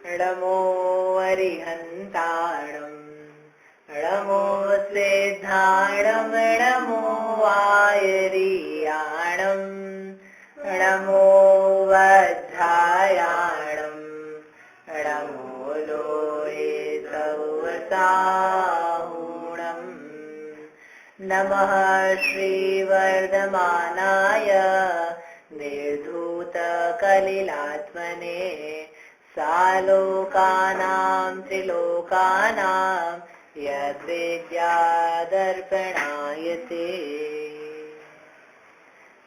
नमो अरिहन्ताणम् नमो सिद्धाणम् नमो आयर्याणम् नमो वज्रायाणम् नमो लोये सौवसाहूणम् नमः श्रीवर्धमानाय निर्धूतकलिलात्मने सालोकानां त्रिलोकानां यद्विद्यादर्पणायते।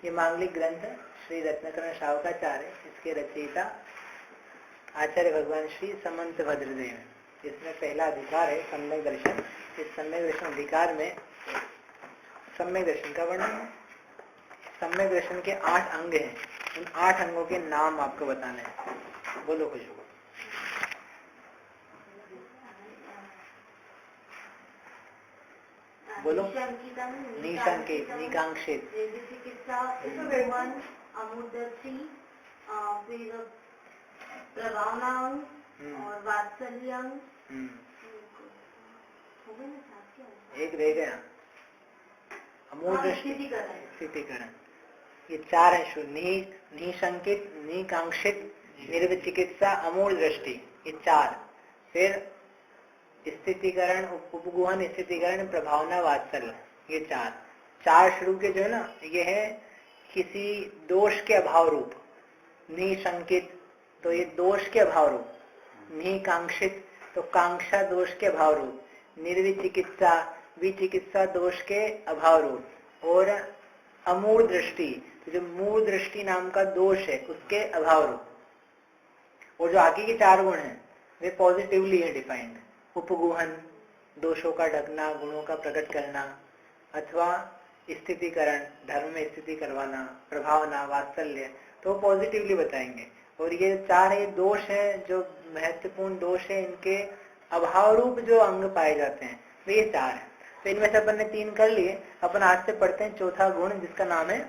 ये मांगलिक ग्रंथ श्री रत्नाकरण शावकाचार्य, इसके रचयिता आचार्य भगवान श्री समंत भद्रदेव। इसमें पहला अधिकार है सम्यक दर्शन। इस सम्यक दर्शन अधिकार में सम्यक दर्शन का वर्णन है। सम्यक दर्शन के 8 अंग हैं। उन 8 अंगों के नाम आपको बताने हैं। बोलो खुशबू। बोलो। निशंकित, निकांक्षित, और वात्सल्यम। एक रह गया, अमूल दृष्टि, स्थितिकरण। ये 4 हैं। निशंकित, निकांक्षित, निर्विचिकित्सा, अमूल दृष्टि, ये 4। फिर स्थितिकरण, उपगुहन, स्थितिकरण, प्रभावना, वात्सल्य, ये 4 शुरू के जो है ना, ये है किसी दोष के अभाव रूप। निशंकित तो ये दोष के अभाव रूप, निकांक्षित तो कांक्षा दोष के अभाव रूप, निर्विचिकित्सा विचिकित्सा दोष के अभाव रूप, और अमूल दृष्टि तो जो मूल दृष्टि नाम का दोष है उसके अभाव रूप। और जो आगे के 4 गुण हैं वे पॉजिटिवली है डिफाइंड। उपगुहन, दोषों का ढकना, गुणों का प्रकट करना, अथवा स्थितिकरण, धर्म में स्थिति करवाना, प्रभावना, वात्सल्य, तो पॉजिटिवली बताएंगे। और ये 4 ये दोष हैं जो महत्वपूर्ण दोष है, इनके अभाव रूप जो अंग पाए जाते हैं तो ये 4 है। तो इनमें से अपन ने 3 कर लिए। अपन आज से पढ़ते हैं चौथा गुण, जिसका नाम है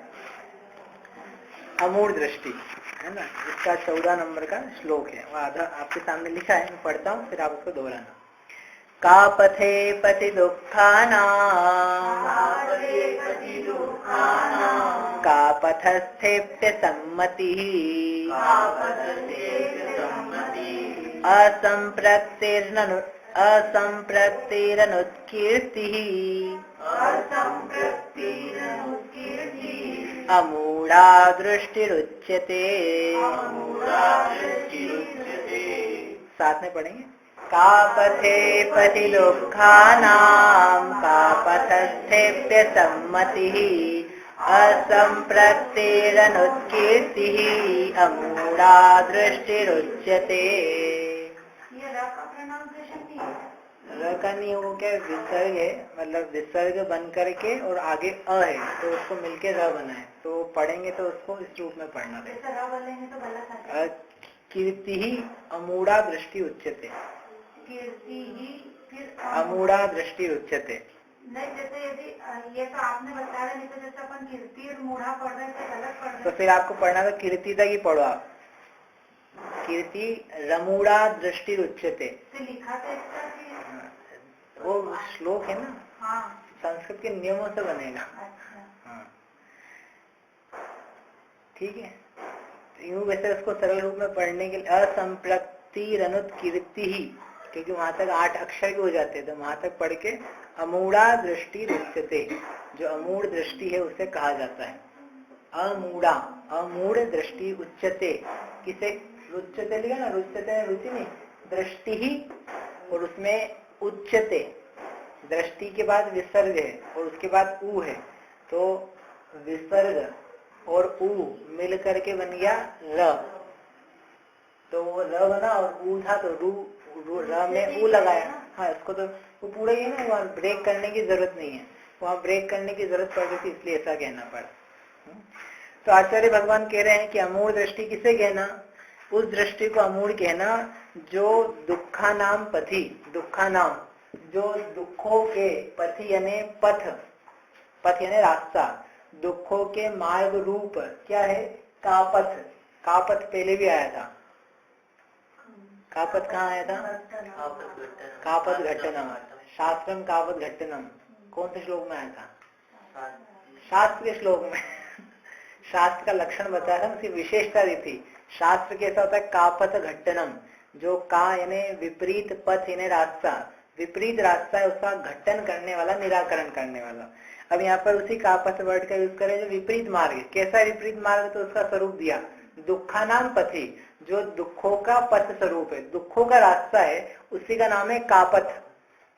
अमूढ़ दृष्टि, है ना। इसका 14 नंबर का श्लोक है, वो आधा आपके सामने लिखा है, मैं पढ़ता हूँ, फिर आप उसको दोहराना। का पथे पति दुःखानां का पथस्थेप्य सम्मतिः असंप्रक्तिरनुत्कीर्तिः अमूढ़ा दृष्टिरुच्यते। साथ में पढ़ेंगे। का पथे पथि दुःखानां का पथस्थेप्य सम्मतिः असंप्रक्तिरनुत्कीर्तिः अमूढ़ा दृष्टिरुच्यते। र का नहीं हो क्या, विसर्ग है, मतलब विसर्ग बन करके और आगे अ है तो उसको मिलके र बना है। तो पढ़ेंगे तो उसको इस रूप में पढ़ना है। कीर्ति ही अमूढ़ा दृष्टि उच्यते। अमूढ़ा दृष्टि उच्यते। नहीं, जैसे यदि ये तो आपने बताया, नहीं तो जैसे अपन कीर्ति और मूढ़ा पढ़ रहे हैं तो गलत पढ़ रहे हैं। तो फिर आपको पढ़ना था कीर्ति तक ही पढ़ो आप। कीर्ति रमूढ़ा दृष्टि उच्यते लिखा था इसका कि वो श्लोक है ना। हाँ, संस्कृत के नियमों से बनेगा। अच्छा। हाँ, ठीक है। यूं वैसे उसको सरल रूप में पढ़ने के लिए असंप्रक्तिरनुत कीर्ति ही, क्योंकि वहां तक 8 अक्षर भी हो जाते हैं, तो वहां तक पढ़ के अमूढ़ा दृष्टि रुच्यते, जो अमूढ़ दृष्टि है उसे कहा जाता है। अमूढ़ा, अमूढ़ दृष्टि उच्यते। किसे रुच्यते लिखा ना, रुच्यते रुचि नहीं, दृष्टि ही, और उसमें उच्यते, दृष्टि के बाद विसर्ग है और उसके बाद ऊ है, तो विसर्ग और ऊ मिल करके बन गया र। तो र बना और ऊ था तो रू, र में ऊ लगाया। हाँ, इसको तो वो पूरा ही है ना, वहाँ ब्रेक करने की जरूरत नहीं है। वहाँ ब्रेक करने की जरूरत पड़ रही थी, इसलिए ऐसा कहना पड़ा। तो आचार्य भगवान कह रहे हैं कि अमूढ़ दृष्टि किसे कहना? उस दृष्टि को अमूढ़ कहना जो दुखा नाम पथि, दुखा नाम जो दुखों के पथि यानी पथ, पथ यानी रास्ता, दुखों के मार्ग रूप क्या है? कापथ। कापथ पहले भी आया था, कापत कहाँ आया था? कापत घट्टनम, शास्त्रम कापत घट्टनम, कौन से श्लोक में आया था? शास्त्र के श्लोक में। शास्त्र का लक्षण बताया था, उसकी विशेषता दी थी। शास्त्र कैसा होता है? कापत घट्टनम, जो का यानी विपरीत, पथ यानी रास्ता, विपरीत रास्ता है उसका घट्टन करने वाला, निराकरण करने वाला। अब यहाँ पर उसी कापत वर्ड का यूज करें जो विपरीत मार्ग। कैसा विपरीत मार्ग? तो उसका स्वरूप दिया दुखानाम पथि, जो दुखों का पथ स्वरूप है, दुखों का रास्ता है, उसी का नाम है कापथ,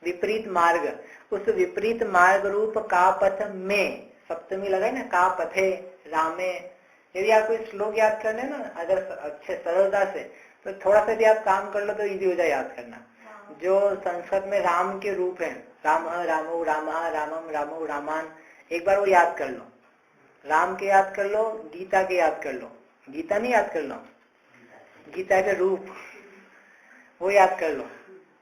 विपरीत मार्ग। उस विपरीत मार्ग रूप कापथ में सप्तमी लगाए ना, कापथे रामे। यदि आपको श्लोक याद करने ना अगर अच्छे सरलता से, तो थोड़ा सा भी आप काम कर लो तो इजी हो जाए याद करना। जो संस्कृत में राम के रूप है, राम रामो रामः रामम रामो रामान, एक बार वो याद कर लो। राम के याद कर लो, गीता के याद कर लो, गीता नहीं याद कर लो, गीता के रूप वो याद कर लो,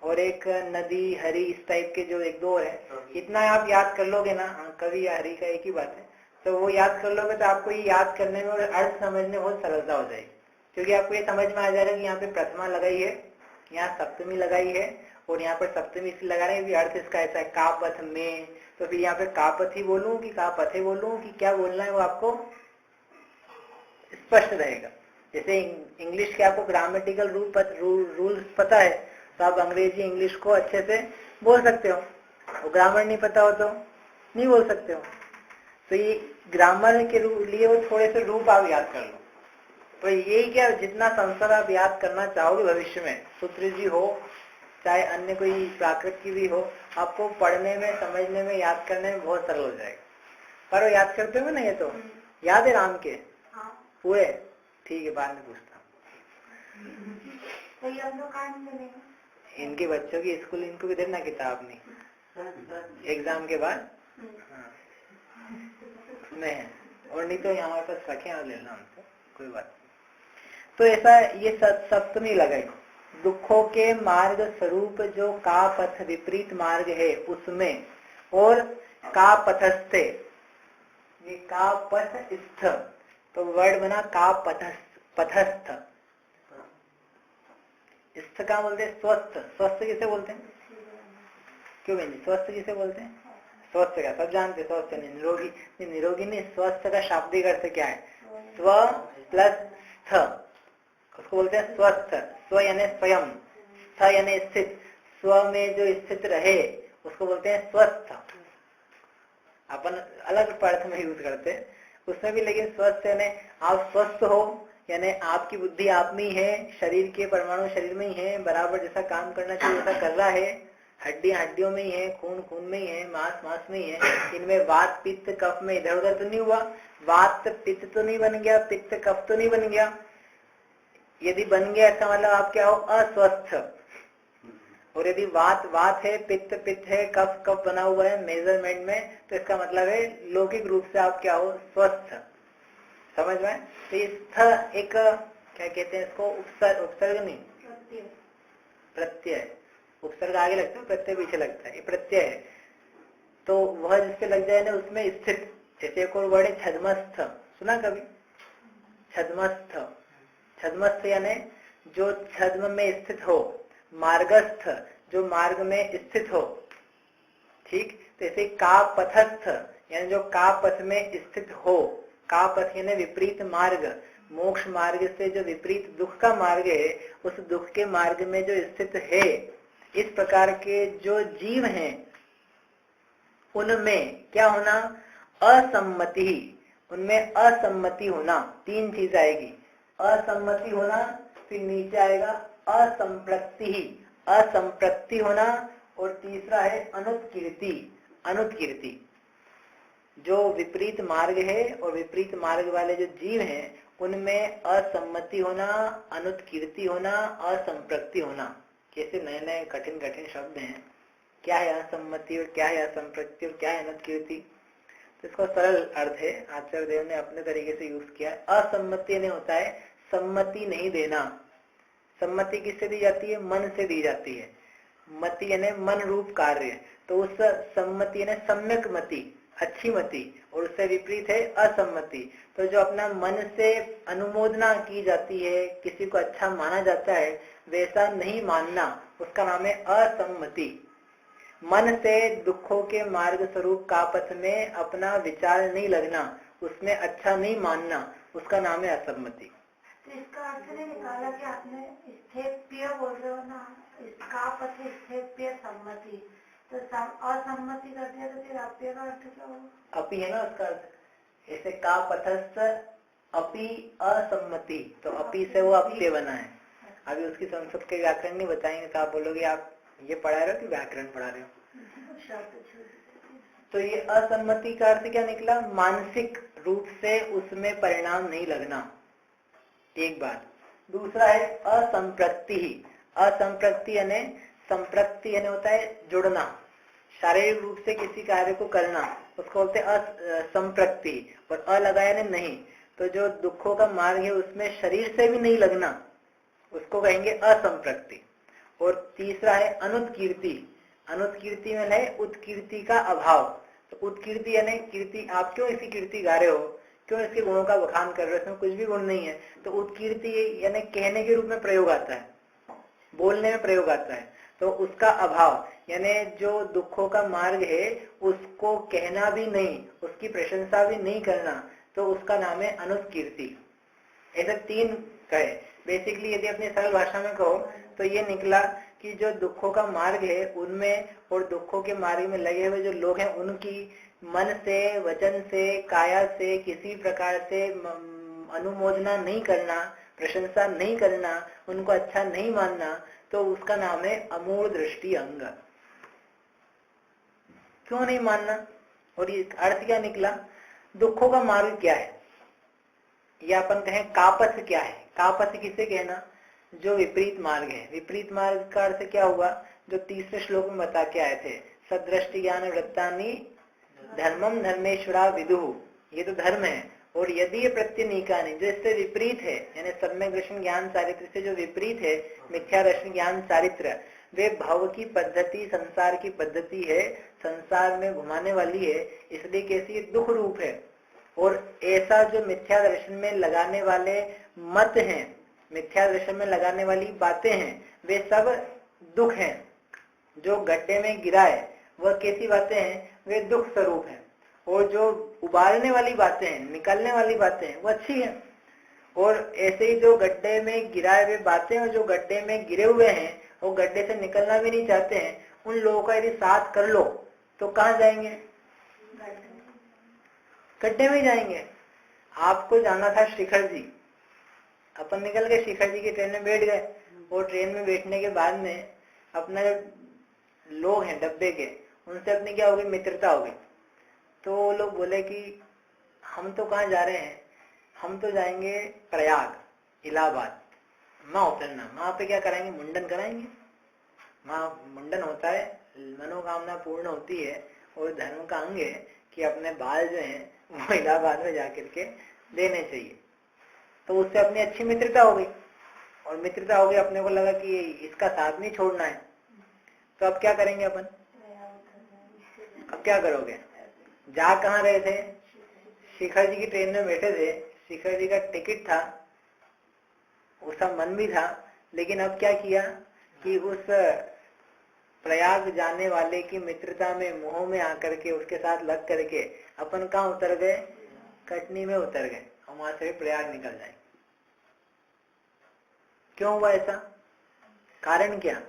और एक नदी हरि, इस टाइप के जो एक दो है, इतना आप याद कर लोगे ना, कवि या हरि का एक ही बात है, तो वो याद कर लोगे तो आपको ये याद करने में और अर्थ समझने में बहुत सरलता हो जाएगी। क्योंकि आपको ये समझ में आ जाएगा कि यहाँ पे प्रथमा लगाई है, यहाँ सप्तमी लगाई है, और यहाँ पर सप्तमी इसलिए लगा रहे हैं, अर्थ इसका ऐसा है कापथ में। तो फिर यहाँ पे कापथ ही बोलूं कि कापथे बोलूं कि क्या बोलना है वो आपको स्पष्ट रहेगा। जैसे इंग्लिश के आपको ग्रामेटिकल रूल्स पता है, तो आप अंग्रेजी इंग्लिश को अच्छे से बोल सकते हो, और ग्रामर नहीं पता हो तो नहीं बोल सकते हो। तो ये ग्रामर के लिए वो थोड़े से रूप आप याद कर लो। तो यही क्या, जितना संस्कार आप याद करना चाहोगे भविष्य में, सूत्र जी हो चाहे अन्य कोई प्राकृत की भी हो, आपको पढ़ने में, समझने में, याद करने में बहुत सरल हो जाएगा। पर वो याद करते हो ना, ये तो याद है राम के पूरे? ठीक है, बाद में पूछता हूँ। इनके बच्चों की स्कूल इनको भी देना किताब नहीं, एग्जाम के बाद नहीं, और नहीं तो यहाँ पास रखे और ले लेना हमसे, कोई बात नहीं। तो ऐसा ये सप्तमी लगाई, दुखों के मार्ग स्वरूप जो का पथ विपरीत मार्ग है उसमें, और का पथस्थे, ये का पथस्थ, तो वर्ड बना का पथस्थ। स्थ का बोलते हैं स्वस्थ, स्वस्थ किसे बोलते हैं? क्यों नहीं, स्वस्थ किसे बोलते हैं? स्वस्थ का सब जानते, स्वस्थ नहीं, निरोगी, निरोगी नहीं, स्वस्थ का शाब्दिक अर्थ क्या है? स्व प्लस स्थ, उसको बोलते हैं स्वस्थ। स्व यानी स्वयं, स्थ यानी स्थित, स्व में जो स्थित रहे उसको बोलते हैं स्वस्थ। अपन अलग अर्थ में यूज करते हैं उसमें भी, लेकिन स्वस्थ यानी आप स्वस्थ हो, यानी आपकी बुद्धि आप में ही है, शरीर के परमाणु शरीर में ही है, बराबर जैसा काम करना चाहिए वैसा कर रहा है, हड्डियां हड्डियों में ही है, खून खून में ही है, मांस मांस में ही है, इनमें वात पित्त कफ में इधर उधर तो नहीं हुआ, वात पित्त तो नहीं बन गया, पित्त कफ तो नहीं बन गया। यदि बन गया इसका मतलब आप क्या हो? अस्वस्थ। और यदि वात वात है, पित्त पित्त है, कफ कफ बना हुआ है मेजरमेंट में, तो इसका मतलब है लौकिक रूप से आप क्या हो? स्वस्थ। समझ में? तो स्थ एक क्या कहते हैं इसको? उपसर्ग नहीं, प्रत्यय। उपसर्ग आगे लगता है, प्रत्यय पीछे लगता है, ये प्रत्यय है। तो वह जिससे लग जाए ना उसमें स्थित। जैसे एक और वर्ड है छद्मस्थ, सुना कभी? छद्मस्थ, छद्मस्थ यानी जो छद्म में स्थित हो, मार्गस्थ जो मार्ग में स्थित हो। ठीक, जैसे का पथस्थ यानी जो का पथ में स्थित हो, का पथ यानी विपरीत मार्ग, मोक्ष मार्ग से जो विपरीत दुख का मार्ग है, उस दुख के मार्ग में जो स्थित है, इस प्रकार के जो जीव हैं उनमें क्या होना? असम्मति, उनमें असम्मति होना। तीन चीज आएगी, असम्मति होना, फिर नीचे आएगा असंप्रक्ति, असंप्रक्ति होना, और तीसरा है अनुत्कीर्ति, अनुत्कीर्ति। जो विपरीत मार्ग है और विपरीत मार्ग वाले जो जीव हैं उनमें असम्मति होना, अनुत्कीर्ति होना, असंप्रक्ति होना। कैसे नए नए कठिन कठिन शब्द हैं, क्या है असम्मति और क्या है असंप्रक्ति और क्या है अनुत्कीर्ति। तो इसका सरल अर्थ है, आचार्य देव ने अपने तरीके से यूज किया है। असम्मति नहीं होता है सम्मति नहीं देना। सम्मति किससे दी जाती है? मन से दी जाती है। मति यानी मन रूप कार्य, तो उस सम्मति यानी सम्यक मति, अच्छी मति, और उससे विपरीत है असम्मति। तो जो अपना मन से अनुमोदना की जाती है, किसी को अच्छा माना जाता है, वैसा नहीं मानना, उसका नाम है असम्मति। मन से दुखों के मार्ग स्वरूप का पथ में अपना विचार नहीं लगना, उसमें अच्छा नहीं मानना, उसका नाम है असम्मति। तो इसका अर्थ नहीं निकाला कि आपने स्थेप्य बोल रहे हो ना, इसका पथ स्थेप्य सम्मति, तो असम्मति कर दिया तो फिर अप्य का अर्थ क्या होगा? अपी है ना उसका अर्थ, ऐसे का पथस्थ अपी असम्मति, तो अपी से वो अप्य बना है। अभी उसकी संस्कृत के व्याकरण नहीं बताएंगे तो आप बोलोगे आप ये पढ़ा रहे हो कि व्याकरण पढ़ा रहे हो। तो ये असम्मति का अर्थ क्या निकला? मानसिक रूप से उसमें परिणाम नहीं लगना, एक बात। दूसरा है असंप्रति। असंप्रति यानी, संप्रति यानी होता है जुड़ना, शारीरिक रूप से किसी कार्य को करना, उसको बोलते हैं असंप्रति। और अ लगाया ने नहीं, तो जो दुखों का मार्ग है उसमें शरीर से भी नहीं लगना, उसको कहेंगे असंप्रति। और तीसरा है अनुत्कीर्ति। अनुत्कीर्ति में है उत्कीर्ति का अभाव। तो उत्कीर्ति यानी कीर्ति, आप क्यों इसकी कीर्ति गा रहे हो, क्यों इसके गुणों का बखान कर रहे हो, इसमें कुछ भी गुण नहीं है। तो उत्कीर्ति यानी कहने के रूप में प्रयोग आता है, बोलने में प्रयोग आता है। तो उसका अभाव यानी जो दुखों का मार्ग है उसको कहना भी नहीं, उसकी प्रशंसा भी नहीं करना, तो उसका नाम है अनुत्कीर्ति। ऐसे तीन कहे। बेसिकली यदि अपनी सरल भाषा में कहो तो ये निकला कि जो दुखों का मार्ग है उनमें, और दुखों के मार्ग में लगे हुए जो लोग हैं उनकी मन से, वचन से, काया से किसी प्रकार से अनुमोदना नहीं करना, प्रशंसा नहीं करना, उनको अच्छा नहीं मानना, तो उसका नाम है अमूढ़ दृष्टि अंग। क्यों नहीं मानना? और ये अर्थ क्या निकला? दुखों का मार्ग क्या है, या अपन कहें कापथ क्या है? कापथ किसे कहना? जो विपरीत मार्ग है। विपरीत मार्ग का अर्थ क्या हुआ? जो तीसरे श्लोक में बता के आए थे, सदृष्टि ज्ञान वृत्तानि धर्मम धर्मेश्वरा विदुः, ये तो धर्म है। और यदि ये प्रत्यनीकानि, जो इससे विपरीत है, यानी सम्यक दर्शन ज्ञान चारित्र से जो विपरीत है, मिथ्या दर्शन ज्ञान चारित्र, वे भव की पद्धति, संसार की पद्धति है, संसार में घुमाने वाली है, इसलिए कैसी दुख रूप है। और ऐसा जो मिथ्या दर्शन में लगाने वाले मत हैं, मिथ्या दर्शन में लगाने वाली बातें हैं, वे सब दुख हैं। जो गड्ढे में गिरा है वह कैसी बातें हैं? वे दुख स्वरूप हैं। और जो उबालने वाली बातें हैं, निकलने वाली बातें हैं, वो अच्छी हैं। और ऐसे ही जो गड्ढे में गिराए हुए बातें, और जो गड्ढे में गिरे हुए हैं वो गड्ढे से निकलना भी नहीं चाहते हैं, उन लोगों का यदि साथ कर लो तो कहाँ जाएंगे? गड्ढे में जाएंगे। आपको जाना था शिखर जी, अपन निकल गए शिखर जी की ट्रेन में बैठ गए। और ट्रेन में बैठने के बाद में अपना जो लोग हैं डब्बे के, उनसे अपनी क्या हो गई? मित्रता हो गई। तो वो लोग बोले कि हम तो कहाँ जा रहे हैं, हम तो जाएंगे प्रयाग, इलाहाबाद। वहां उतरना, वहां पे क्या कराएंगे? मुंडन कराएंगे। वहां मुंडन होता है, मनोकामना पूर्ण होती है, और धर्म का अंग है कि अपने बाल जो हैं वो इलाहाबाद में जाकर के देने चाहिए। तो उससे अपनी अच्छी मित्रता हो गई, और मित्रता हो गई, अपने को लगा कि इसका साथ नहीं छोड़ना है। तो अब क्या करेंगे अपन? अब क्या करोगे? जा कहाँ रहे थे? शिखर जी की ट्रेन में बैठे थे, शिखर जी का टिकट था, उसका मन भी था, लेकिन अब क्या किया कि उस प्रयाग जाने वाले की मित्रता में, मोह में आकर के, उसके साथ लग करके अपन कहाँ उतर गए? कटनी में उतर गए, और वहां से प्रयाग निकल जाए। क्यों हुआ ऐसा? कारण क्या?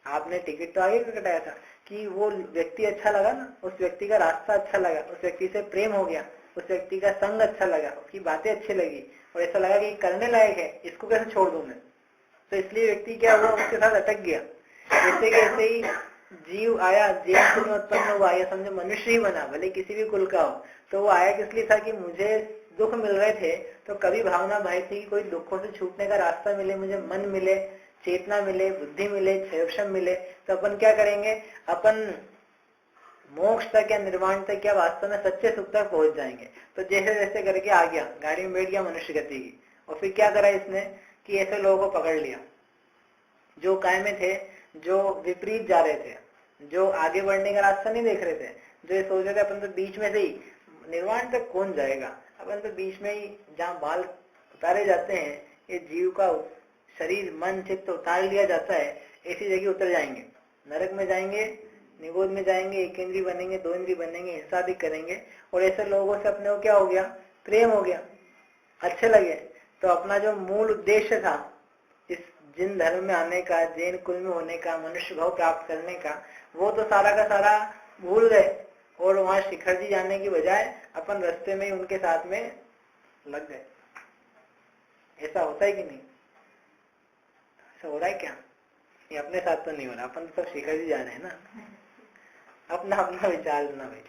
आपने टिकट तो आगे कटाया था कि वो व्यक्ति अच्छा लगा ना, उस व्यक्ति का रास्ता अच्छा लगा, उस व्यक्ति से प्रेम हो गया, उस व्यक्ति का संग अच्छा लगा, उसकी बातें अच्छी लगी, और ऐसा लगा कि करने लायक है, इसको कैसे छोड़ दूं मैं। तो इसलिए व्यक्ति क्या हुआ? उसके साथ अटक गया। जैसे कैसे ही जीव आया, जीव में उत्पन्न हुआ, या समझो मनुष्य ही बना, भले किसी भी कुल का हो, तो वो आया किस लिए था? कि मुझे दुख मिल रहे थे, तो कभी भावना भाई थी कि कोई दुखों से छूटने का रास्ता मिले, मुझे मन मिले, चेतना मिले, बुद्धि मिले, क्षयोक्षम मिले। तो अपन क्या करेंगे? अपन मोक्ष तक या निर्वाण तक या वास्तव में सच्चे सुख तक पहुंच जाएंगे। तो जैसे जैसे करके आ गया, गाड़ी में बैठ गया मनुष्य गति की, और फिर क्या करा इसने कि ऐसे लोगों को पकड़ लिया जो काय में थे, जो विपरीत जा रहे थे, जो आगे बढ़ने का रास्ता नहीं देख रहे थे, जो ये सोच रहे थे अपन तो बीच में से ही निर्वाण तक कौन जाएगा, अपन तो बीच में ही जहाँ बाल उतारे जाते हैं, ये जीव का शरीर मन चित्त उतार लिया जाता है, ऐसी जगह उतर जाएंगे, नरक में जाएंगे, निगोद में जाएंगे, एक इंद्री बनेंगे, दो इंद्री बनेंगे, हिंसा भी करेंगे। और ऐसे लोगों से अपने को क्या हो गया, प्रेम हो गया, अच्छे लगे। तो अपना जो मूल उद्देश्य था इस जिन धर्म में आने का, जैन कुल में होने का, मनुष्य भाव प्राप्त करने का, वो तो सारा का सारा भूल गए और वहां शिखर जी जाने की बजाय अपन रास्ते में ही उनके साथ में लग गए। ऐसा होता है कि नहीं? ऐसा हो रहा है क्या? ये अपने साथ तो नहीं हो रहा, अपन तो सब शिखर जी जाने हैं ना। अपना अपना विचार लेना भाई,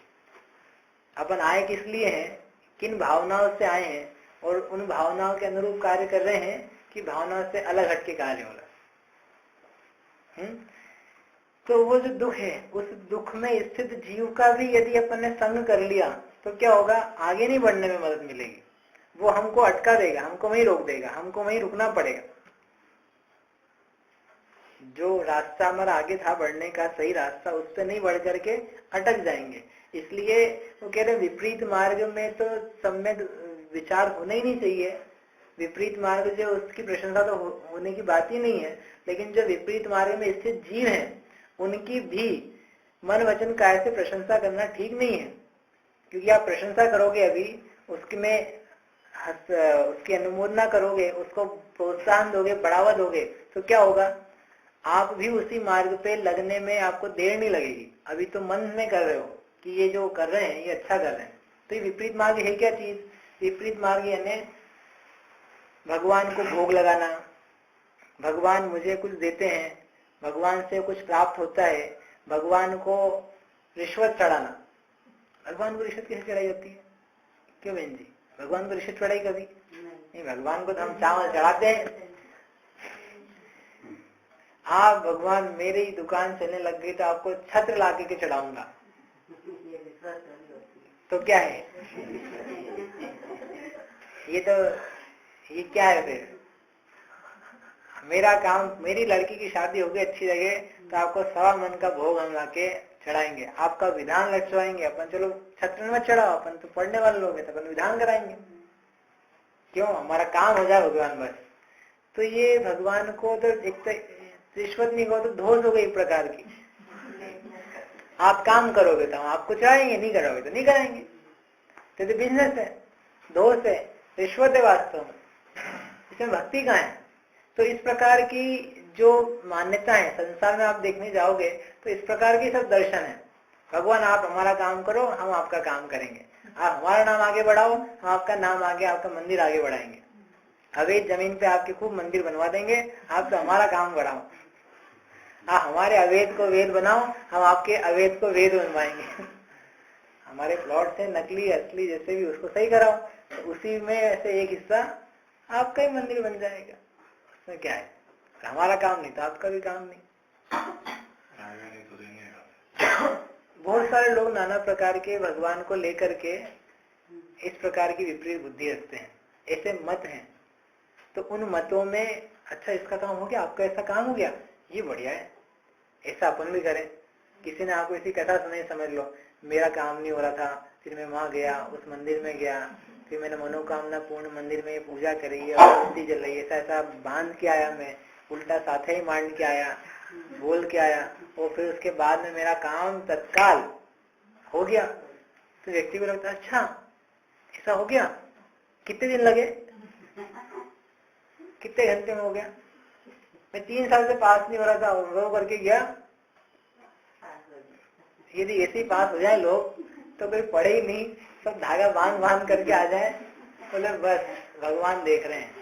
अपन आए किस लिए हैं, किन भावनाओं से आए हैं और उन भावनाओं के अनुरूप कार्य कर रहे हैं कि भावनाओं से अलग हटके कार्य हो रहा है। तो वो जो दुख है, उस दुख में स्थित जीव का भी यदि अपन ने संग कर लिया तो क्या होगा, आगे नहीं बढ़ने में मदद मिलेगी, वो हमको अटका देगा, हमको वहीं रोक देगा, हमको वहीं रुकना पड़ेगा। जो रास्ता हमारा आगे था बढ़ने का, सही रास्ता, उस पर नहीं बढ़ करके अटक जाएंगे। इसलिए वो कह रहे विपरीत मार्ग में तो सम्यक विचार होना ही नहीं चाहिए। विपरीत मार्ग जो, उसकी प्रशंसा तो होने की बात ही नहीं है, लेकिन जो विपरीत मार्ग में स्थित जीव हैं उनकी भी मन वचन काय से प्रशंसा करना ठीक नहीं है। क्योंकि आप प्रशंसा करोगे, अभी उसकी में उसकी अनुमोदना करोगे, उसको प्रोत्साहन दोगे, बढ़ावा दोगे, तो क्या होगा, आप भी उसी मार्ग पे लगने में आपको देर नहीं लगेगी। अभी तो मन में कर रहे हो कि ये जो कर रहे हैं ये अच्छा कर रहे हैं। तो ये विपरीत मार्ग है क्या चीज? विपरीत मार्ग यानी भगवान को भोग लगाना, भगवान मुझे कुछ देते हैं, भगवान से कुछ प्राप्त होता है, भगवान को रिश्वत चढ़ाना। भगवान को रिश्वत कैसे चढ़ाई जाती है? क्यों बहन जी, भगवान को रिश्वत चढ़ाई कभी नहीं। भगवान को तो हम चावल चढ़ाते हैं। आप भगवान मेरी दुकान चलने लग गई तो आपको छत्र ला के चढ़ाऊंगा, तो क्या है ये क्या है फिर? मेरा काम, मेरी लड़की की शादी हो गई अच्छी जगह तो आपको 1.25 मन का भोग हम लाके चढ़ाएंगे, आपका विधान रचवाएंगे। अपन चलो छत्र में चढ़ाओ, अपन तो पढ़ने वाले लोग हैं तो अपन विधान कराएंगे, क्यों? हमारा काम हो जाए भगवान बस। तो ये भगवान को तो एक तो रिश्वत नहीं हो तो धोस हो गई एक प्रकार की। आप काम करोगे तो हम आपको चढ़ाएंगे, नहीं करोगे तो नहीं कराएंगे। तो बिजनेस है, धोस है, रिश्वत है वास्तव में, इसमें भक्ति कहाँ है? तो इस प्रकार की जो मान्यता है संसार में आप देखने जाओगे तो इस प्रकार की सब दर्शन है। भगवान आप हमारा काम करो, हम आपका काम करेंगे, आप हमारा नाम आगे बढ़ाओ, हम आपका नाम आगे, आपका मंदिर आगे बढ़ाएंगे। अवैध जमीन पे आपके खूब मंदिर बनवा देंगे, आप तो हमारा काम बढ़ाओ। आप हमारे अवैध को वेद बनाओ, हम आपके अवैध को वेद बनवाएंगे। हमारे प्लॉट से नकली असली जैसे भी उसको सही कराओ, तो उसी में से एक हिस्सा आपका ही मंदिर बन जाएगा। उसमें क्या है? हमारा काम नहीं तो आपका भी काम नहीं। बहुत सारे लोग नाना प्रकार के भगवान को लेकर के इस प्रकार की विपरीत बुद्धि रखते हैं, ऐसे मत हैं। तो उन मतों में अच्छा इसका काम हो गया, आपका ऐसा काम हो गया, ये बढ़िया है, ऐसा अपन भी करें। किसी ने आपको ऐसी कथा सुनाई, समझ लो मेरा काम नहीं हो रहा था, फिर मैं वहां गया, उस मंदिर में गया, फिर मैंने मनोकामना पूर्ण मंदिर में पूजा करी है, अगरबत्ती जल रही है, ऐसा ऐसा बांध के आया, मैं उल्टा साथे ही मान के आया, बोल के आया, और फिर उसके बाद में मेरा काम तत्काल हो गया। तो व्यक्ति को लगता है अच्छा ऐसा हो गया, कितने दिन लगे, कितने घंटे में हो गया? मैं 3 साल से पास नहीं हो रहा था, रो करके गया। यदि ऐसे ही पास हो जाए लोग तो कोई पढ़े ही नहीं, सब धागा बांध बांध करके आ जाए, बोले बस भगवान देख रहे हैं।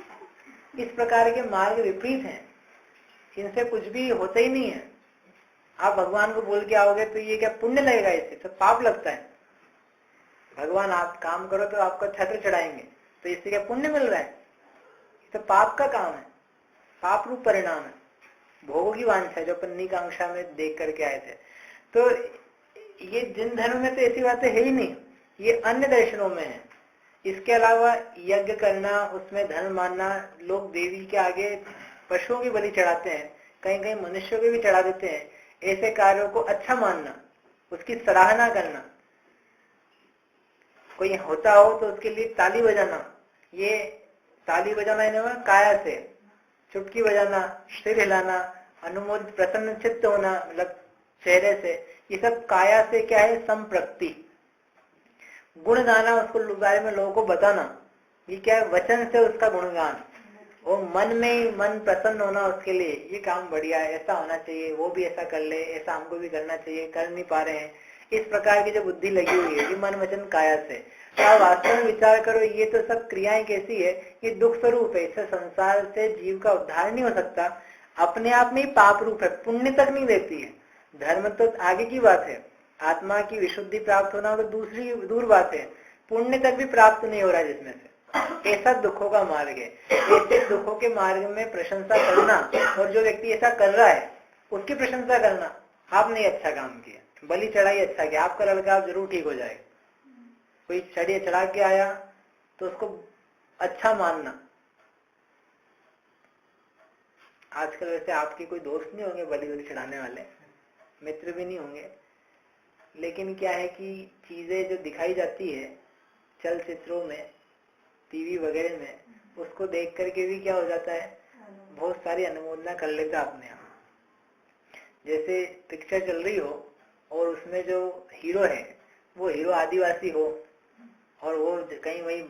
इस प्रकार के मार्ग विपरीत हैं, इनसे कुछ भी होता ही नहीं है। आप भगवान को बोल के आओगे तो ये क्या पुण्य लगेगा? इससे तो पाप लगता है। भगवान आप काम करो तो आपको छत्र चढ़ाएंगे, तो इससे क्या पुण्य मिल रहा है? तो पाप का काम है, पाप रूप परिणाम है, भोगों की वांछा है जो अपन निकांक्षा में देख करके आए थे। तो ये जिन धर्म में तो ऐसी बातें है ही नहीं, ये अन्य दर्शनों में है। इसके अलावा यज्ञ करना, उसमें धन मानना, लोग देवी के आगे पशुओं की बलि चढ़ाते हैं, कहीं कहीं मनुष्यों के भी चढ़ा देते हैं। ऐसे कार्यों को अच्छा मानना, उसकी सराहना करना, कोई होता हो तो उसके लिए ताली बजाना, ये ताली बजाना इन्हें काया से, चुटकी बजाना, सिर हिलाना, अनुमोदित प्रसन्न चित्त होना मतलब चेहरे से, ये सब काया से क्या है, संप्रक्ति। गुण गाना, उसको बारे में लोगों को बताना, ये क्या है, वचन से उसका गुणगान। वो मन में ही मन प्रसन्न होना उसके लिए, ये काम बढ़िया है, ऐसा होना चाहिए, वो भी ऐसा कर ले, ऐसा हमको भी करना चाहिए, कर नहीं पा रहे हैं, इस प्रकार की जो बुद्धि लगी हुई है, ये मन वचन काया से। आप वास्तव में विचार करो, ये तो सब क्रियाएं कैसी है, ये दुख स्वरूप है, इससे संसार से जीव का उद्धार नहीं हो सकता, अपने आप में ही पाप रूप है, पुण्य तक नहीं देती है। धर्म तो आगे की बात है, आत्मा की विशुद्धि प्राप्त होना तो दूसरी दूर बात है, पुण्य तक भी प्राप्त नहीं हो रहा है जिसमें से। ऐसा दुखों का मार्ग है। ऐसे दुखों के मार्ग में प्रशंसा करना, और जो व्यक्ति ऐसा कर रहा है उसकी प्रशंसा करना, आपने अच्छा काम किया, बलि चढ़ाई अच्छा किया, आपका लड़का आप जरूर ठीक हो जाएगा। कोई चढ़ा के आया तो उसको अच्छा मानना। आजकल वैसे आपके कोई दोस्त नहीं होंगे बलि चढ़ाने वाले, मित्र भी नहीं होंगे, लेकिन क्या है कि चीजें जो दिखाई जाती है चलचित्रों में, टीवी वगैरह में, उसको देख करके भी क्या हो जाता है, बहुत सारी अनुमोदना कर लेता अपने आप। जैसे पिक्चर चल रही हो और उसमें जो हीरो है वो हीरो आदिवासी हो, और वो कहीं वही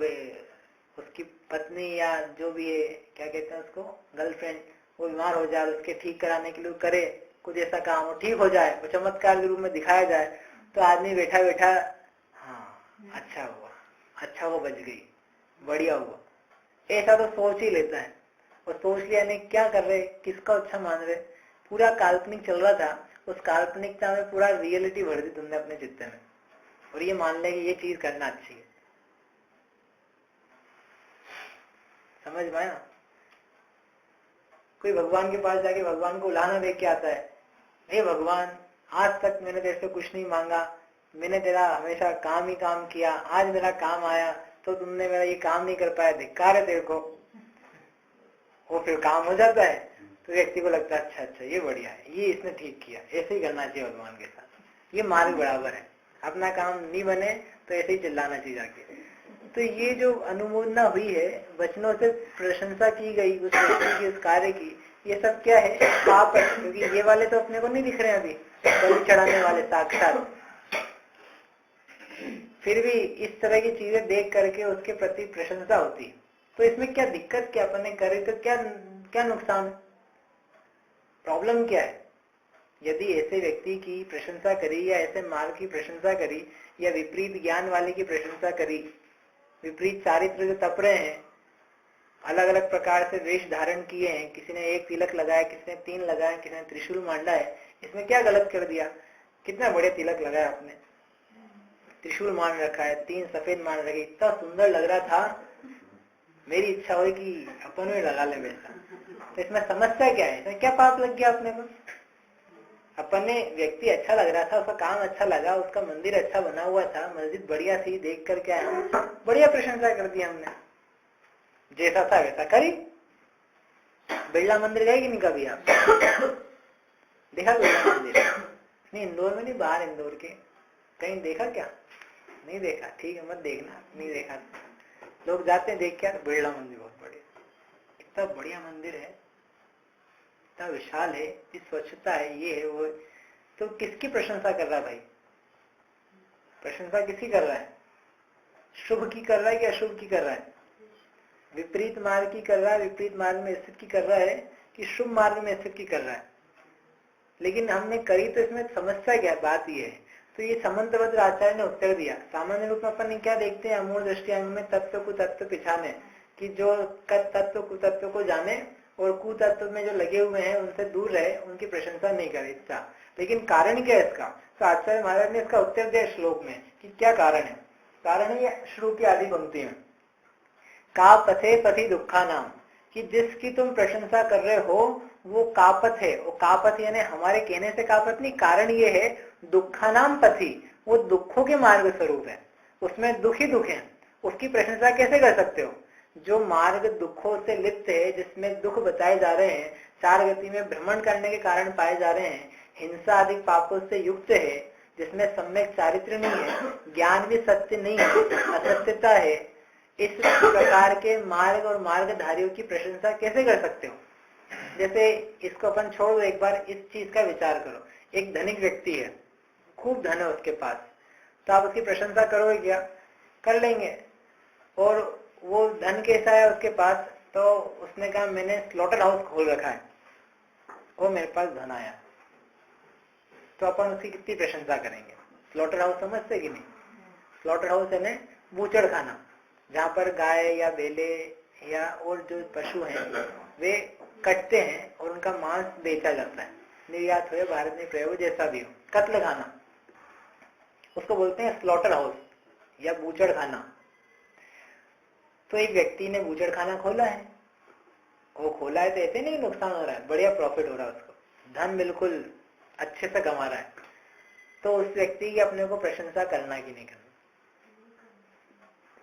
उसकी पत्नी या जो भी है, क्या कहते हैं उसको, गर्लफ्रेंड, वो बीमार हो जाए, उसके ठीक कराने के लिए करे कुछ ऐसा काम, वो ठीक हो जाए, वो चमत्कार के रूप में दिखाया जाए, तो आदमी बैठा बैठा हाँ अच्छा हुआ बच गई, बढ़िया हुआ, ऐसा तो सोच ही लेता है। और सोच लिया नहीं, क्या कर रहे, किसका अच्छा मान रहे, पूरा काल्पनिक चल रहा था, उस काल्पनिकता में पूरा रियलिटी भर दी तुमने अपने चित्त में, और ये मान ले कि ये चीज करना अच्छी है। समझ में आया? कोई भगवान के पास जाके भगवान को उलाहना देख के आता है, हे भगवान, आज तक मैंने तेरे से कुछ नहीं मांगा, मैंने तेरा हमेशा काम ही काम किया, आज मेरा काम आया तो तुमने मेरा ये काम नहीं कर पाया, धिक्कार है तेरे को। वो फिर काम हो जाता है तो व्यक्ति को लगता है अच्छा ये बढ़िया है, ये इसने ठीक किया, ऐसे ही करना चाहिए भगवान के साथ, ये मार्ग बराबर है, अपना काम नहीं बने तो ऐसे ही चिल्लाना चाहिए जाके। तो ये जो अनुमोदना हुई है, वचनों से प्रशंसा की गई उस व्यक्ति की, उस कार्य की, ये सब क्या है, पाप है, क्योंकि ये वाले तो अपने को नहीं दिख रहे हैं अभी, बलि चढ़ाने वाले साक्षात, फिर भी इस तरह की चीजें देख करके उसके प्रति प्रशंसा होती है। तो इसमें क्या दिक्कत, क्या अपने करे तो क्या नुकसान है, प्रॉब्लम क्या है? यदि ऐसे व्यक्ति की प्रशंसा करी, या ऐसे मार्ग की प्रशंसा करी, या विपरीत ज्ञान वाले की प्रशंसा करी, विपरीत चारित्र जो तप रहे हैं, अलग अलग प्रकार से वेश धारण किए हैं, किसी ने 1 तिलक लगाया, किसी ने 3 लगाया, किसी ने त्रिशूल मांडा है, इसमें क्या गलत कर दिया? कितना बड़े तिलक लगाया आपने, त्रिशूल मान रखा है, 3 सफेद मान रखे, इतना सुंदर लग रहा था, मेरी इच्छा हुई कि अपन में लगा ले वैसा। तो इसमें समस्या क्या है, इसमें क्या पाप लग गया अपने को? अपने व्यक्ति अच्छा लग रहा था, उसका काम अच्छा लगा, उसका मंदिर अच्छा बना हुआ था, मस्जिद बढ़िया थी, देख कर क्या है, बढ़िया प्रशंसा कर दी हमने, जैसा था वैसा करी। बिरला मंदिर गए कि नहीं कभी आप? देखा बिरला मंदिर? नहीं, इंदौर में नहीं, बाहर इंदौर के कहीं देखा क्या? नहीं देखा, ठीक है, मत देखना, नहीं देखा। लोग जाते हैं देख के, बिरला मंदिर बहुत बढ़िया, इतना बढ़िया मंदिर है, इतना विशाल है, इस स्वच्छता है, ये है वो। तो किसकी प्रशंसा कर रहा है भाई? प्रशंसा किसकी कर रहा है? शुभ की कर रहा है कि अशुभ की कर रहा है? विपरीत मार्ग की कर रहा है, विपरीत मार्ग में स्थित की कर रहा है, कि शुभ मार्ग में स्थित की कर रहा है? लेकिन हमने करी तो इसमें समस्या क्या है, बात ये है। तो ये समंतभद्र आचार्य ने उत्तर दिया। सामान्य रूप में अपन क्या देखते हैं, अमूल दृष्टियांग में तत्व कुतत्व पिछाने, कि जो तत्व कुतत्व को जाने और कुतत्व में जो लगे हुए हैं उनसे दूर रहे, उनकी प्रशंसा नहीं करे इच्छा। लेकिन कारण क्या है इसका? तो आचार्य महाराज ने इसका उत्तर दिया श्लोक में कि क्या कारण है। कारण है ये श्लोक की आदि पंक्ति में, का पथे पथि दुखा नाम, कि जिसकी तुम प्रशंसा कर रहे हो वो कापथ है। वो कापथ यानी हमारे कहने से कापथ नहीं, कारण ये है दुखा नाम पथि, वो दुखों के मार्ग स्वरूप है, उसमें दुख ही दुख है। उसकी प्रशंसा कैसे कर सकते हो? जो मार्ग दुखों से लिप्त है, जिसमें दुख बताए जा रहे हैं, 4 गति में भ्रमण करने के कारण पाए जा रहे हैं, हिंसा आदि पापों से युक्त है, जिसमें सम्यक चारित्र नहीं है, ज्ञान भी सत्य नहीं है, असत्यता है, इस प्रकार के मार्ग और मार्गधारियों की प्रशंसा कैसे कर सकते हो? जैसे इसको अपन छोड़ो, एक बार इस चीज का विचार करो। एक धनिक व्यक्ति है, खूब धन है उसके पास, तो आप उसकी प्रशंसा करोगे क्या? कर लेंगे। और वो धन कैसा है उसके पास, तो उसने कहा मैंने स्लॉटर हाउस खोल रखा है और मेरे पास धन आया, तो अपन उसकी कितनी प्रशंसा करेंगे? स्लॉटर हाउस समझते कि नहीं? स्लॉटर हाउस है ना बूचड़ खाना, जहाँ पर गाय या बेले या और जो पशु हैं वे कटते हैं और उनका मांस बेचा जाता है, निर्यात हो या भारत में प्रयोग जैसा भी हो, कत्ल खाना, उसको बोलते हैं स्लॉटर हाउस या बूचड़ खाना। तो एक व्यक्ति ने बूचड़ खाना खोला है, वो खोला है तो ऐसे नहीं नुकसान हो रहा है, बढ़िया प्रॉफिट हो रहा है उसको, धन बिल्कुल अच्छे से कमा रहा है, तो उस व्यक्ति की अपने को प्रशंसा करना कि नहीं करना?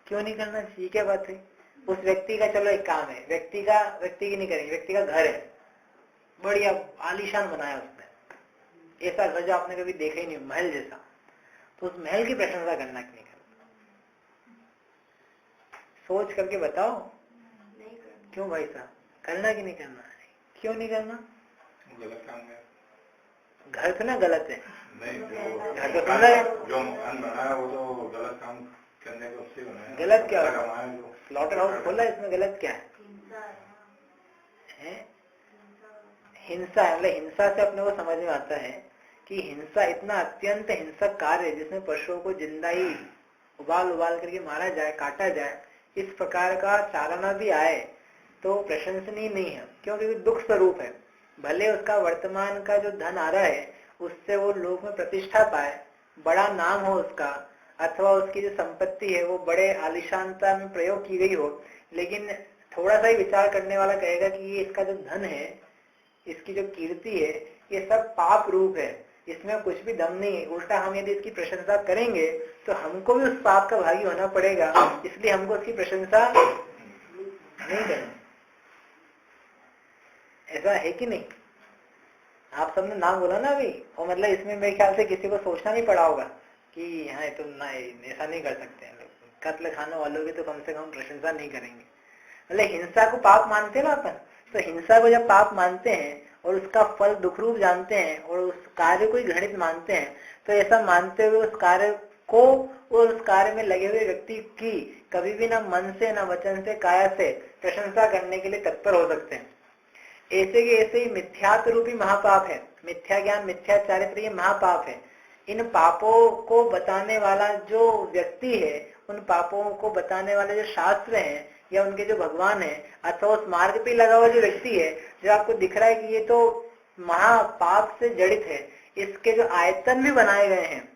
क्यों नहीं करना चाहिए? क्या बात है? उस व्यक्ति का चलो एक काम है, व्यक्ति की नहीं करेंगे, व्यक्ति का घर है, बढ़िया आलीशान बनाया उसने, ऐसा घर जो आपने कभी देखा ही नहीं, महल जैसा, तो उस महल की प्रशंसा करना कि नहीं करना? सोच करके बताओ। क्यों भाई साहब, करना कि नहीं करना? क्यों नहीं करना? गलत काम है। घर तो ना गलत है, नहीं, घर तो सुंदर है, जो मकान बनाया वो तो गलत काम करने को उससे बनाया। गलत क्या है? स्लॉटर हाउस खोला, इसमें गलत क्या है? हिंसा है। मतलब हिंसा से अपने को समझ में आता है कि हिंसा इतना अत्यंत हिंसक कार्य है जिसमें पशुओं को जिंदा ही उबाल करके मारा जाए, काटा जाए, इस प्रकार का चालना भी आए तो प्रशंसनीय नहीं है, क्योंकि दुख स्वरूप है। भले उसका वर्तमान का जो धन आ रहा है उससे वो लोक में प्रतिष्ठा पाए, बड़ा नाम हो उसका, अथवा उसकी जो संपत्ति है वो बड़े आलिशानता में प्रयोग की गई हो, लेकिन थोड़ा सा ही विचार करने वाला कहेगा कि ये इसका जो धन है, इसकी जो कीर्ति है, ये सब पाप रूप है, इसमें कुछ भी दम नहीं है। उल्टा हम यदि इसकी प्रशंसा करेंगे तो हमको भी उस पाप का भागी होना पड़ेगा, इसलिए हमको उसकी प्रशंसा नहीं करनी। ऐसा है कि नहीं? आप सबने नाम बोला ना अभी, और मतलब इसमें मेरे ख्याल से किसी को सोचना नहीं पड़ा होगा कि हाँ तो ना ऐसा नहीं कर सकते हैं लोग, कत्ल खाने वालों की तो कम से कम प्रशंसा नहीं करेंगे। मतलब हिंसा को पाप मानते हैं ना अपन, तो हिंसा को जब पाप मानते हैं और उसका फल दुख रूप जानते हैं और उस कार्य को ही घृणित मानते हैं, तो ऐसा मानते हुए उस कार्य को और उस कार्य में लगे हुए व्यक्ति की कभी भी ना मन से, ना वचन से, काया से प्रशंसा करने के लिए तत्पर हो सकते हैं। ऐसे के ऐसे ही मिथ्यात्व रूपी महापाप है, मिथ्या ज्ञान, मिथ्या चारित्र, ये महापाप है। इन पापों को बताने वाला जो व्यक्ति है, उन पापों को बताने वाले जो शास्त्र हैं या उनके जो भगवान है, अथवा उस मार्ग पे लगा हुआ जो व्यक्ति है, जो आपको दिख रहा है कि ये तो महापाप से जड़ित है, इसके जो आयतन भी बनाए गए हैं,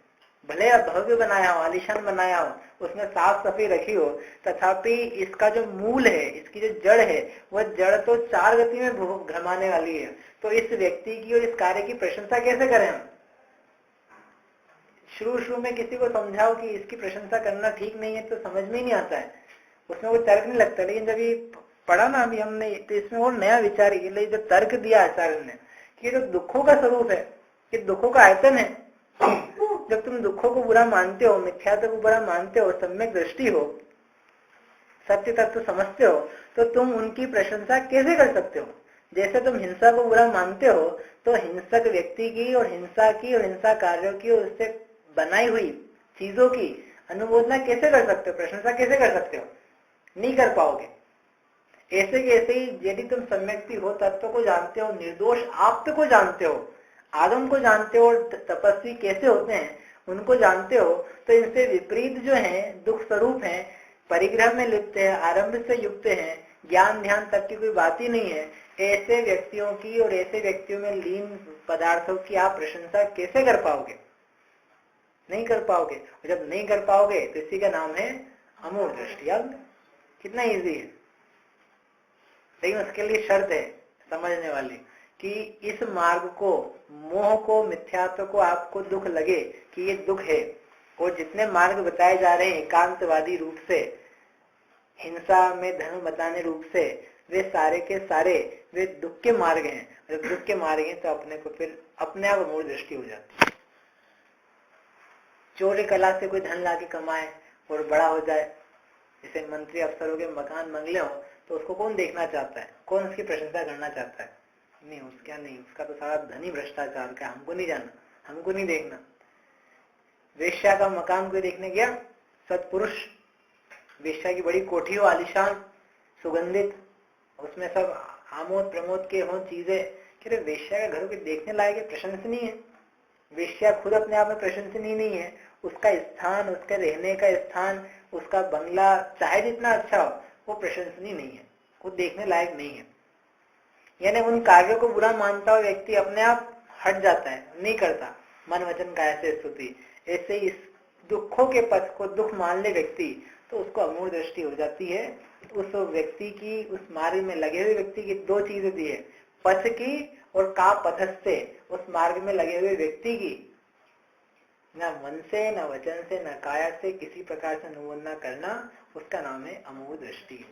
भले भव्य बनाया हो, आलीशान बनाया हो, उसमें साफ सफाई रखी हो, तथापि इसका जो मूल है, इसकी जो जड़ है, वह जड़ तो चार गति में घमाने वाली है। तो इस व्यक्ति की और इस कार्य की प्रशंसा कैसे करें हम? शुरू में किसी को समझाओ कि इसकी प्रशंसा करना ठीक नहीं है तो समझ में ही नहीं आता है, उसमें कोई तर्क नहीं लगता। लेकिन जब ये पढ़ा ना अभी हमने, तो इसमें और नया विचार, ये जो तर्क दिया आचार्य ने कि जो दुखों का स्वरूप है, ये दुखों का आयतन है, जब तुम दुखों को बुरा मानते हो, मिथ्यात्व को बुरा मानते हो, सम्यक दृष्टि हो, सत्य तत्व समझते हो, तो तुम उनकी प्रशंसा कैसे कर सकते हो? जैसे तुम हिंसा को बुरा मानते हो, तो हिंसक व्यक्ति की और हिंसा कार्यों की और उससे बनाई हुई चीजों की अनुमोदना कैसे कर सकते हो? प्रशंसा कैसे कर सकते हो? नहीं कर पाओगे। ऐसे कैसे ही यदि तुम सम्यक्ति हो, तत्व को जानते हो, निर्दोष आप्त को जानते हो, आगम को जानते हो, तपस्वी कैसे होते हैं उनको जानते हो, तो इनसे विपरीत जो है दुख स्वरूप है, परिग्रह में लिप्त है, आरंभ से युक्त है, ज्ञान ध्यान तक की कोई बात ही नहीं है, ऐसे व्यक्तियों की और ऐसे व्यक्तियों में लीन पदार्थों की आप प्रशंसा कैसे कर पाओगे? नहीं कर पाओगे। और जब नहीं कर पाओगे तो इसी का नाम है अमूढ़ दृष्टि। अब कितना इजी है, लेकिन उसके लिए शर्त है समझने वाली कि इस मार्ग को, मोह को, मिथ्यात्व को आपको दुख लगे कि ये दुख है, और जितने मार्ग बताए जा रहे हैं एकांतवादी रूप से, हिंसा में धर्म बताने रूप से, वे सारे के सारे वे दुख के मार्ग हैं। जब दुख के मार्ग हैं तो अपने को फिर अपने आप अमूढ़ दृष्टि हो जाती है। चोरी कला से कोई धन लाके कमाए और बड़ा हो जाए, जैसे मंत्री अफसरों के मकान बंगले हो, तो उसको कौन देखना चाहता है? कौन उसकी प्रशंसा करना चाहता है? नहीं, उसका नहीं, उसका तो सारा धन ही भ्रष्टाचार का, हमको नहीं जानना, हमको नहीं देखना। वेश्या का मकान कोई देखने गया? सत्पुरुष वेश्या की बड़ी कोठी हो, आलीशान, सुगंधित, उसमें सब आमोद प्रमोद के हो चीजें, कि वेश्या का घर को देखने लायक है, प्रशंसनीय है। वेश्या खुद अपने आप में प्रशंसनीय नहीं है, उसका स्थान, उसके रहने का स्थान, उसका बंगला चाहे जितना अच्छा हो, वो प्रशंसनीय नहीं है, वो देखने लायक नहीं है। यानी उन कार्यों को बुरा मानता हुआ व्यक्ति अपने आप हट जाता है, नहीं करता मन वचन काया से स्तुति। ऐसे इस दुखों के पथ को दुख मान ले व्यक्ति, तो उसको अमूढ़ दृष्टि हो जाती है। उस व्यक्ति की, उस मार्ग में लगे हुए व्यक्ति की दो चीजें दी है, पथ की और का पथस्थे। उस मार्ग में लगे हुए व्यक्ति की न मन से, न वचन से, न काया से किसी प्रकार से अनुमोदना करना, उसका नाम है अमूढ़ दृष्टि।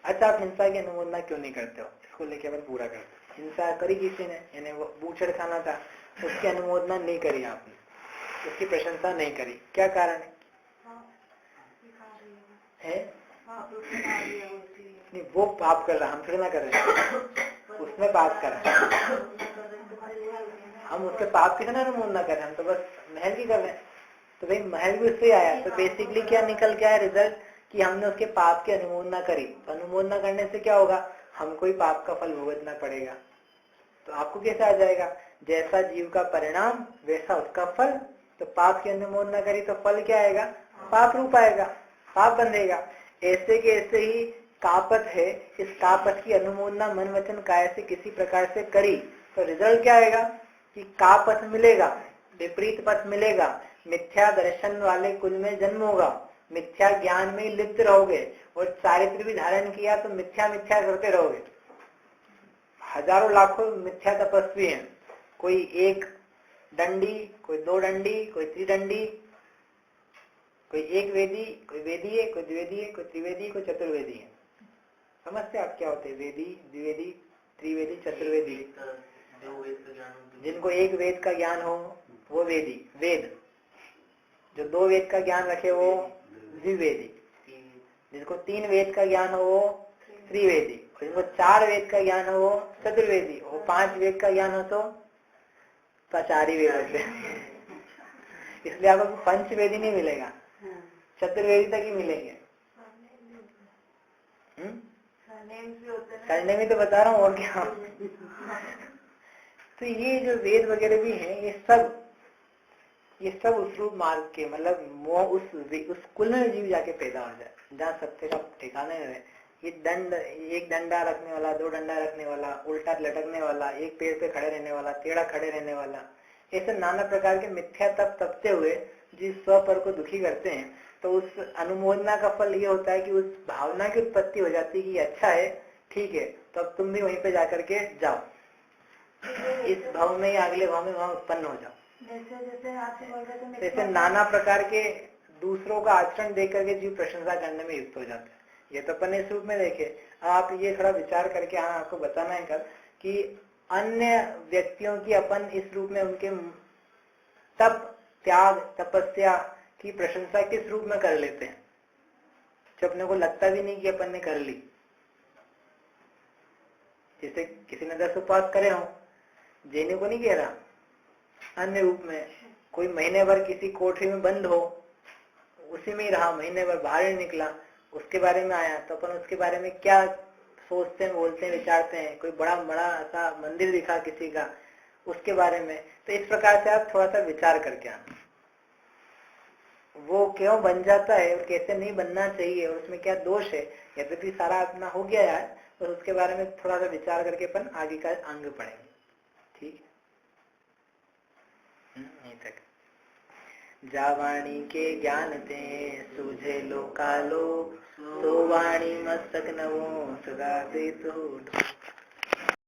अच्छा, आप हिंसा की अनुमोदना क्यों नहीं करते हो? इसको लेके अपन पूरा करते। हिंसा करी किसी ने, यानी वो बूचड़ खाना था, उसकी अनुमोदना नहीं करी आपने, उसकी प्रशंसा नहीं करी, क्या कारण है? नहीं, वो पाप कर रहा, हम थोड़ी ना कर रहे हैं, उसमें पाप कर रहे हैं, हम उसके पाप की ना अनुमोदना कर रहे हैं, हम तो बस महल की कर रहे हैं। तो भाई महल भी उससे आया, तो बेसिकली क्या निकल के आया रिजल्ट, कि हमने उसके पाप की अनुमोदना करी। तो अनुमोदना करने से क्या होगा? हमको ही पाप का फल भुगतना पड़ेगा। तो आपको कैसे आ जाएगा? जैसा जीव का परिणाम वैसा उसका फल। तो पाप की अनुमोदना करी तो फल क्या आएगा? पाप रूप आएगा, पाप बंधेगा। ऐसे के ऐसे ही कापत है, इस कापत की अनुमोदना मन वचन काया से किसी प्रकार से करी तो रिजल्ट क्या आएगा? कि कापथ मिलेगा, विपरीत पथ मिलेगा, मिथ्या दर्शन वाले कुल में जन्म होगा, मिथ्या ज्ञान में लिप्त रहोगे, और चारित्र भी धारण किया तो मिथ्या मिथ्या करते रहोगे। हजारों लाखों मिथ्या तपस्वी हैं, कोई एक दंडी, कोई दो दंडी, कोई त्रिदंडी, कोई एक वेदी, कोई वेदी है, कोई द्विवेदी है, कोई त्रिवेदी, कोई चतुर्वेदी है। समझते आप क्या होते हैं? वेदी, द्विवेदी, त्रिवेदी, चतुर्वेदी। जिनको एक वेद का ज्ञान हो वो वेदी, वेद। जो दो वेद का ज्ञान रखे वो द्विवेदी। जिनको तीन वेद का ज्ञान हो वो त्रिवेदी। जिनको चार वेद का ज्ञान हो वो चतुर्वेदी। वो पांच वेद का ज्ञान हो तो चार ही वेद होते। इसलिए आपको पंचवेदी नहीं मिलेगा, चतुर्वेदी तक ही मिलेंगे। करने में तो बता रहा हूँ, और क्या। तो ये जो वेद वगैरह भी हैं, ये सब उस रूप मार्ग के, मतलब मोह उस कुल में जीव जाके पैदा हो जाए जहाँ सत्य का ठिकाने है। ये दंड, एक डंडा रखने वाला, दो डंडा रखने वाला, उल्टा लटकने वाला, एक पेड़ पे खड़े रहने वाला, टेढ़ा खड़े रहने वाला, ऐसे नाना प्रकार के मिथ्या तप तपते हुए जिस स्व पर को दुखी करते हैं। तो उस अनुमोदना का फल ये होता है कि उस भावना की उत्पत्ति हो जाती है कि अच्छा है, ठीक है, तो अब तुम भी वहीं पे जाकर के जाओ, इस भाव में या अगले भाव में वहां उत्पन्न हो जाओ। जैसे नाना प्रकार के दूसरों का आचरण देख करके जीव प्रशंसा करने में युक्त हो जाता है। ये तो अपन इस रूप में देखे। आप ये थोड़ा विचार करके, हाँ आपको बताना है कल कि अन्य व्यक्तियों की अपन इस रूप में उनके तप, त्याग, तपस्या की प्रशंसा किस रूप में कर लेते हैं, जो अपने को लगता भी नहीं कि अपन ने कर ली। जैसे किसी ने 10 उपवास करे हो, जीने को नहीं कह रहा, अन्य रूप में कोई महीने भर किसी कोठरी में बंद हो, उसी में ही रहा, महीने भर बाहर नहीं निकला, उसके बारे में आया तो अपन उसके बारे में क्या सोचते हैं, बोलते हैं, विचारते हैं। कोई बड़ा सा मंदिर दिखा किसी का, उसके बारे में। तो इस प्रकार से आप थोड़ा सा विचार करके आना, वो क्यों बन जाता है और कैसे नहीं बनना चाहिए और उसमें क्या दोष है। यद्यपि सारा अपना हो गया यार, तो उसके बारे में थोड़ा सा विचार करके अपन आगे का अंग पढ़ेंगे। ठीक है, यहीं तक। जावाणी के ज्ञान ते सूझे लोकालो, सो वाणी मस्तक नवो सदा दे तो